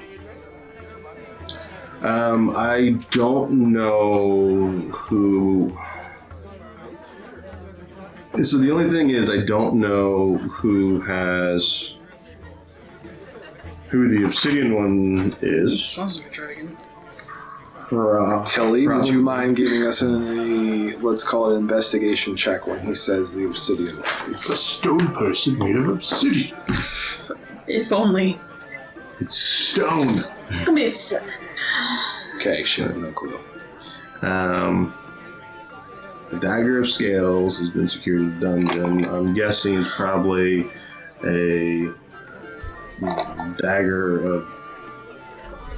I don't know who. So the only thing is, I don't know who the Obsidian One is. Sounds like a dragon. Tilly, would you mind giving us let's call it investigation check when he says the obsidian? It's a stone person made of obsidian. If only. It's stone. It's gonna be a 7. Okay, she has no clue. The Dagger of Scales has been secured in the dungeon. I'm guessing probably a dagger of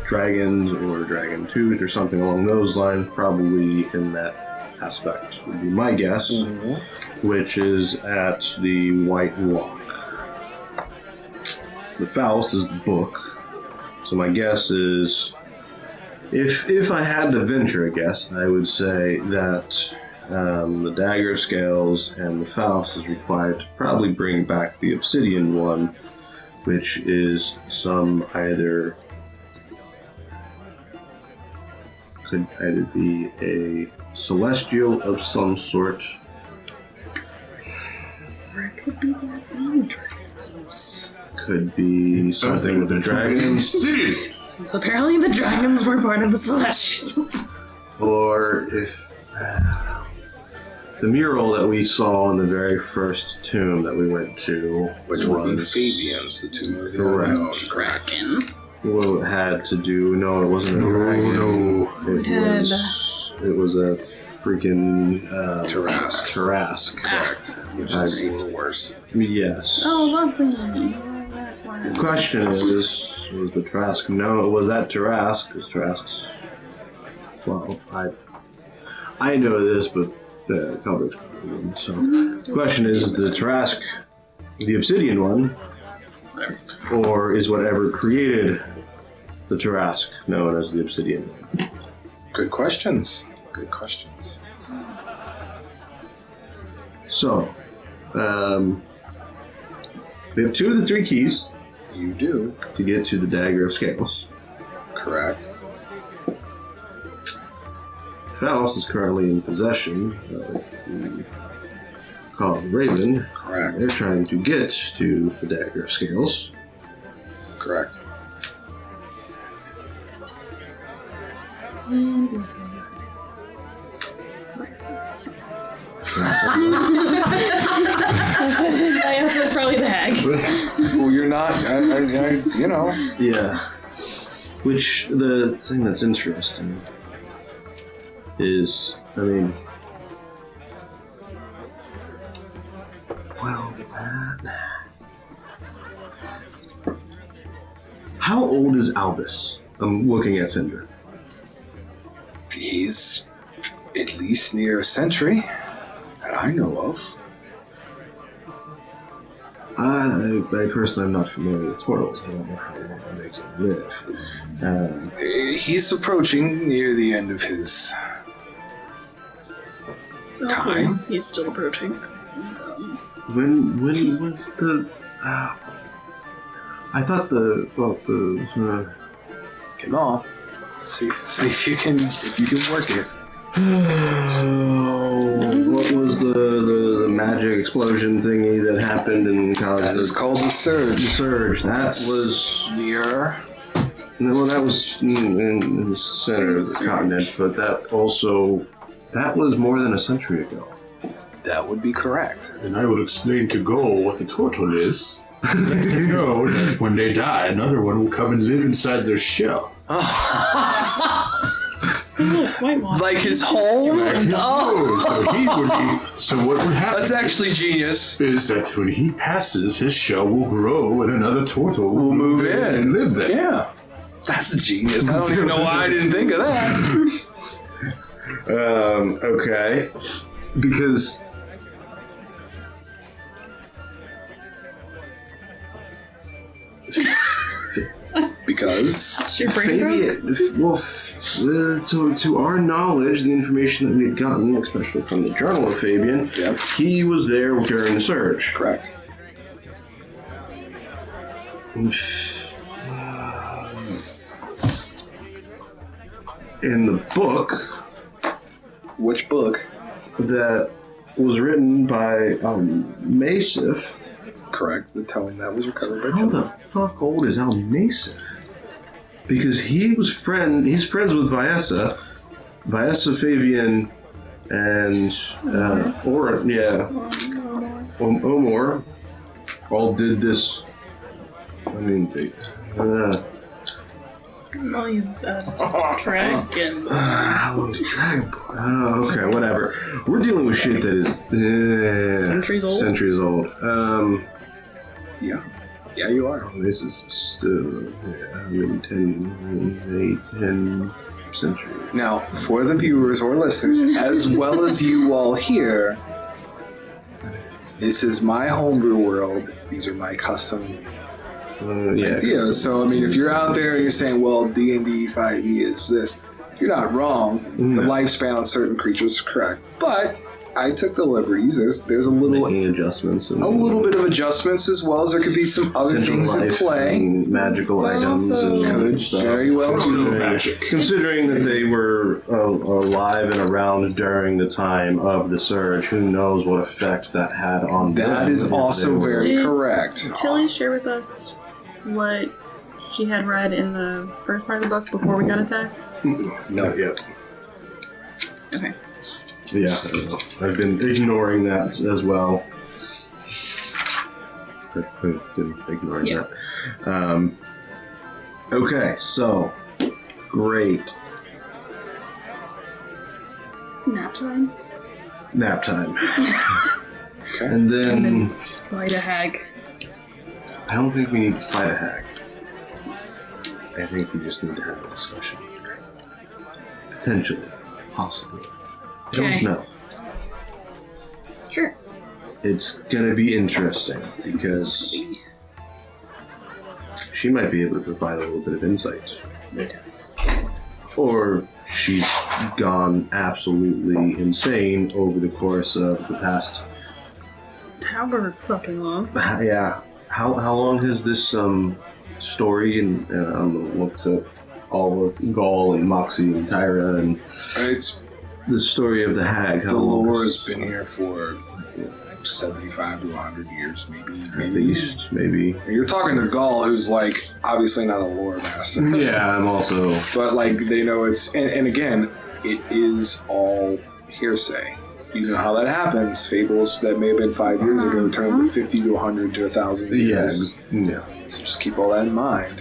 dragons or dragon tooth or something along those lines, probably in that aspect would be my guess, which is at the White Walk. The Faust is the book, so my guess is, if I had to venture a guess, I would say that the Dagger of Scales and the Faust is required to probably bring back the Obsidian One, which is could either be a celestial of some sort. Or it could be that baby dragons. could be something with the dragons, City. Since apparently the dragons were part of the Celestials. or if the mural that we saw in the very first tomb that we went to, Which would be was- Fabian's, the tomb of the Correct. unknown. Correct. Kraken. Well, it had to do. No, it wasn't a dragon. No. It was a freaking Tarask. Tarask. Correct. Which is a little worse. Yes. Oh, lovely. The question is was the Tarask? No, was that Tarask? Because Tarask's. Well, I know this, but Calvert's so the question is the Tarask the obsidian one, or is whatever created the Tarask known as the obsidian one? Good questions. Good questions. So, we have 2 of the 3 keys You do. to get to the Dagger of Scales. Correct. Faust is currently in possession of the Call of the Raven. Correct. They're trying to get to the Dagger of Scales. Correct. And this is it. Yes, that's probably the hag. Well, you're not. You know. Yeah. Which, the thing that's interesting is, I mean, well, how old is Albus? I'm looking at Cinder. He's at least near a century that I know of. I personally am not familiar with turtles. I don't know how long they can live. He's approaching near the end of his time. He's still approaching. When was the? I thought the Come on. See if you can work it. what was the magic explosion thingy that happened in college? That is called the Surge. The Surge. That was near. well, that was in the center of the continent, but that was more than a century ago. That would be correct. And I will explain to Goal what the turtle is. Let him know that when they die, another one will come and live inside their shell. White Walker. Like his home? Like his nose. So he would be. So what would happen? That's actually genius. Is that when he passes, his shell will grow and another turtle We'll move in and live there. Yeah. That's genius. I don't even know why I didn't think of that. Okay. Because Because Your brain broke? Fabian, well, to our knowledge, the information that we had gotten, especially from the Journal of Fabian, Yep. he was there during the Surge. correct. In the book Which book? that was written by Masif, Correct. The telling that was recovered by how Tilly. the fuck old is Masif? Because he's friends with Viessa, Fabian, and Omor all did this. I mean, Well, he's dragon. how long did Dragon? Okay, whatever. We're dealing with shit that is Centuries old? Centuries old. Yeah. Yeah, you are. This is still 10 century. Now, for the viewers or listeners, as well as you all here, this is my homebrew world. These are my custom ideas. So, I mean, if you're out there and you're saying, well, D&D 5e is this, you're not wrong. The No. lifespan on certain creatures is correct. But I took the liberties. There's a little Making adjustments. And a little bit of adjustments as well as there could be some other Central things at Life play. and magical items also and could stuff. very well be Considering that they were alive and around during the time of the surge, who knows what effect that had on them. That is if also they were- very Did- correct. Tilly share with us what she had read in the first part of the book before we got attacked? No. yet. Okay. Yeah, I don't know. I've been ignoring that as well. I've been ignoring Yeah. that. Okay, so great Nap time. nap time, Okay. and then, And then fight a hag. I don't think we need to fight a hag. I think we just need to have a discussion. Potentially, possibly. I Okay. don't know. Sure. It's gonna be interesting because she might be able to provide a little bit of insight. Or she's gone absolutely insane over the course of the past. However fucking long. Yeah. How long has this story and I'm looked at all of Gaul and Moxie and Tyra and It's the story of the hag? How the long? lore has been here for 75 to 100 years, maybe. At least, maybe. You're talking to Gaul, who's like obviously not a lore master. Yeah, I'm also. But like they know it's and again, it is all hearsay. You know how that happens. Fables that may have been 5 years ago turn to 50 to 100 to 1,000 years. Yeah. So just keep all that in mind.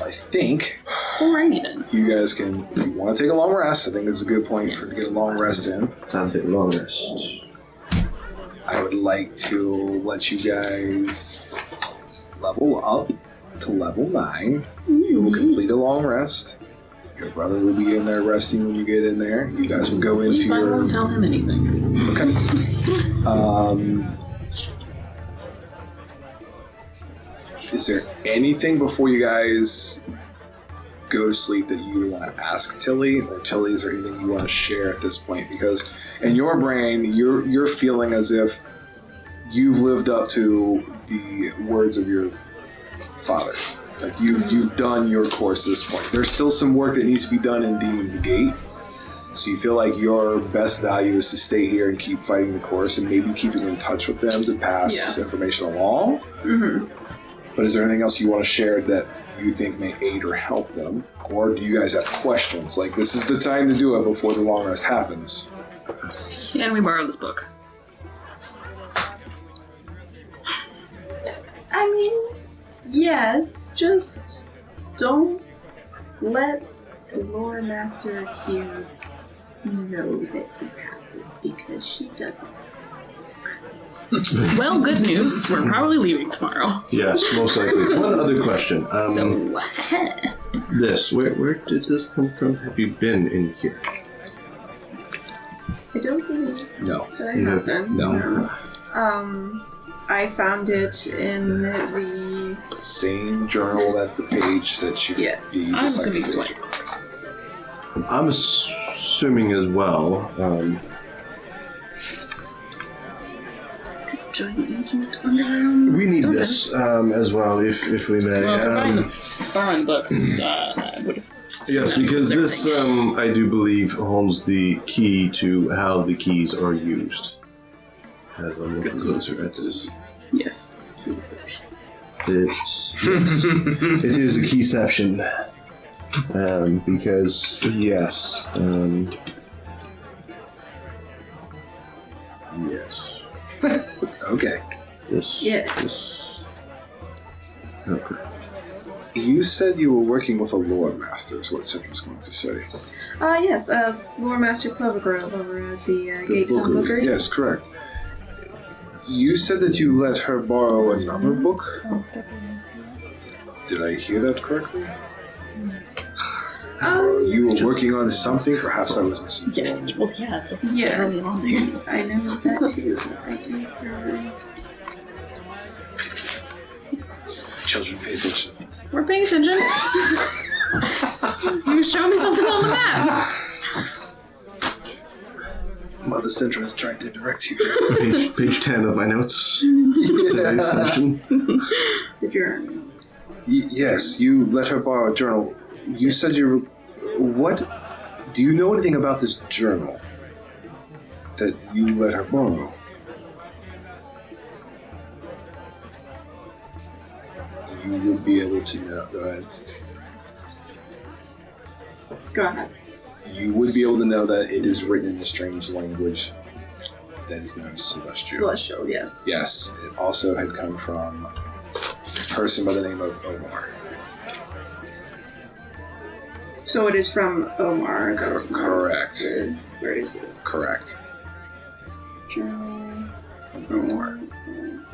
I think Alrighty then. you guys can, if you want to take a long rest, I think this is a good point Yes. for to get a long rest in. Time to take a long rest. I would like to let you guys level up to level 9. You will complete a long rest. Your brother will be in there resting when you get in there. You guys will go into Sleep, I your. won't tell him anything. Okay. Is there anything before you guys go to sleep that you want to ask Tilly, or Tilly, is there anything you want to share at this point? Because in your brain, you're feeling as if you've lived up to the words of your father. Like you've done your course at this point. There's still some work that needs to be done in Demon's Gate. So you feel like your best value is to stay here and keep fighting the course and maybe keeping in touch with them to pass information along. Mm-hmm. But is there anything else you want to share that you think may aid or help them? Or do you guys have questions? Like, this is the time to do it before the long rest happens. And we borrowed this book. I mean, yes, just don't let the lore master here know that you have it, because she doesn't. Well, good news. We're probably leaving tomorrow. Yes, most likely. One other question. So, This, where did this come from? Have you been in here? I don't believe No. that I No. have been. No. I found it in the Same journal that the page that you Yeah. the I'm assuming it's decipher white. I'm assuming as well. Giant ancient underground. We need dungeon. this as well, if we may. Well, borrowing books would. Yes, because this, everything. I do believe, holds the key to how the keys are used. As I'm looking closer at this. Yes. keyception. It is a keyception. Because, yes. Yes. Okay. This. Yes. Okay. You said you were working with a lore master, is what Cedric's going to say. Yes, Lore Master Clovergrove over at the The Gatetown Bookery. Yes, correct. You said that you let her borrow another book? Did I hear that correctly? You were working on something? Perhaps I was missing. Yeah, it's, well, yeah, it's like Yes. early on there. I know that too. I think Children, pay attention. We're paying attention. You show me something on the map. Mother Central is trying to direct you. Page 10 of my notes. Today's session. The journal. Yes, you let her borrow a journal. You said you what? Do you know anything about this journal that you let her borrow? You would be able to know. Go ahead. Go ahead. You would be able to know that it is written in a strange language that is known as Celestial. Celestial, yes. Yes, it also had come from a person by the name of Omar. So it is from Omar. That's not Correct. good. Where is it? Correct. Journal. From Omar.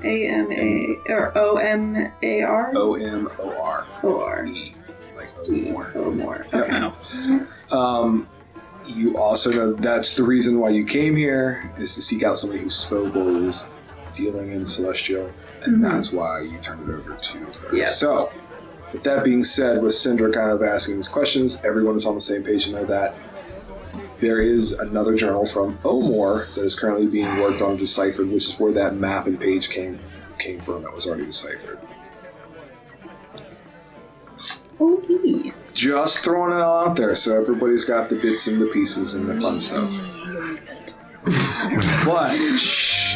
A-M-A, or O-M-A-R? O-M-O-R. O-R. Like Omar. Omar. Yep. Okay. You also know that's the reason why you came here, is to seek out somebody who spoke or was dealing in Celestial, and Mhm. that's why you turned it over to her. Yeah. So, with that being said, with Syndra kind of asking these questions, everyone is on the same page to know that there is another journal from Omar that is currently being worked on and deciphered, which is where that map and page came from that was already deciphered. Okay. Just throwing it all out there so everybody's got the bits and the pieces and the fun stuff. But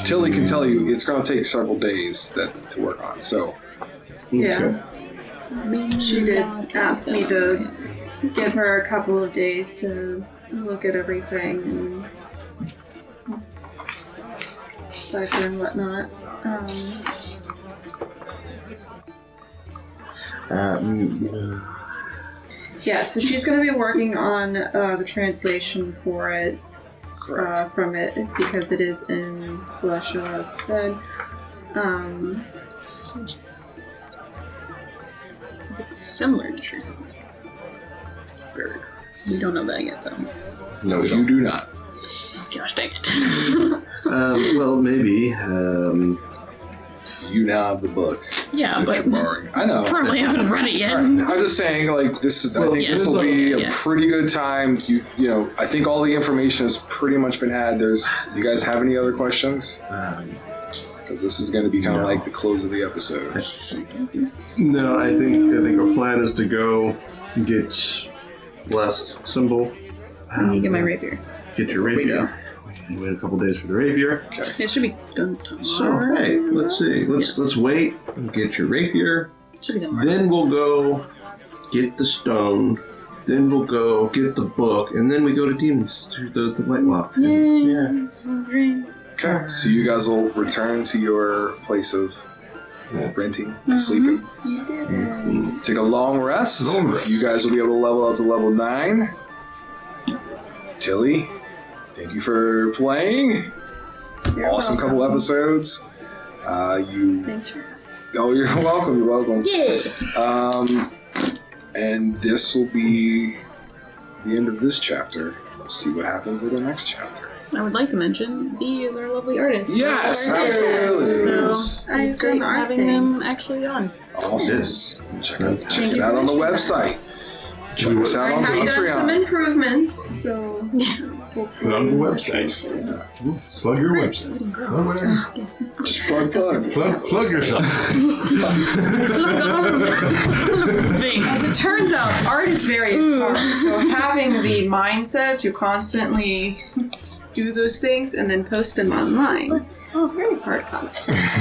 Tilly can tell you it's going to take several days to work on. So Yeah. She did ask me to give her a couple of days to look at everything and decipher and whatnot. Yeah, so she's going to be working on the translation for it, from it, because it is in Celestial, as I said. It's similar to Truth. very We don't know that yet, though. No, we you don't. do not. Gosh dang it. Well, maybe. You now have the book. Yeah, that but you're borrowing. I know. probably haven't read it yet. All right. I'm just saying, like this is. I think yeah. this will be a Yeah. pretty good time. You know, I think all the information has pretty much been had. Do you guys have any other questions? Because this is going to be kind of No. like the close of the episode. No, I think our plan is to go get last symbol. Let me get my rapier. Get your we rapier. And wait a couple days for the rapier. It should be done So tomorrow. hey, let's see. Let's wait and get your rapier. It should be done tomorrow. Then we'll go get the stone. Then we'll go get the book, and then we go to demons to the White Lock. Yeah. It's great. Okay. So you guys will return to your place of renting, and sleeping. You did it. Take a long rest. Long rest. You guys will be able to level up to level 9. Tilly, thank you for playing. You're Awesome welcome. couple episodes. Thanks for Oh, you're welcome. You're welcome. Yeah. And this will be the end of this chapter. We'll see what happens in the next chapter. I would like to mention B is our lovely artist. Yes, Our artist. absolutely. So I've it's great done art having things. them actually on. Awesome. Yes. Check Thank it you out for on the mentioning website. Check us I out on have done some Patreon. improvements, so Put on the website. Plug your website. Plug whatever. Just plug. Plug yourself. Things. As it turns out, art is very hard. So having the mindset to constantly do those things and then post them online is a very hard concept.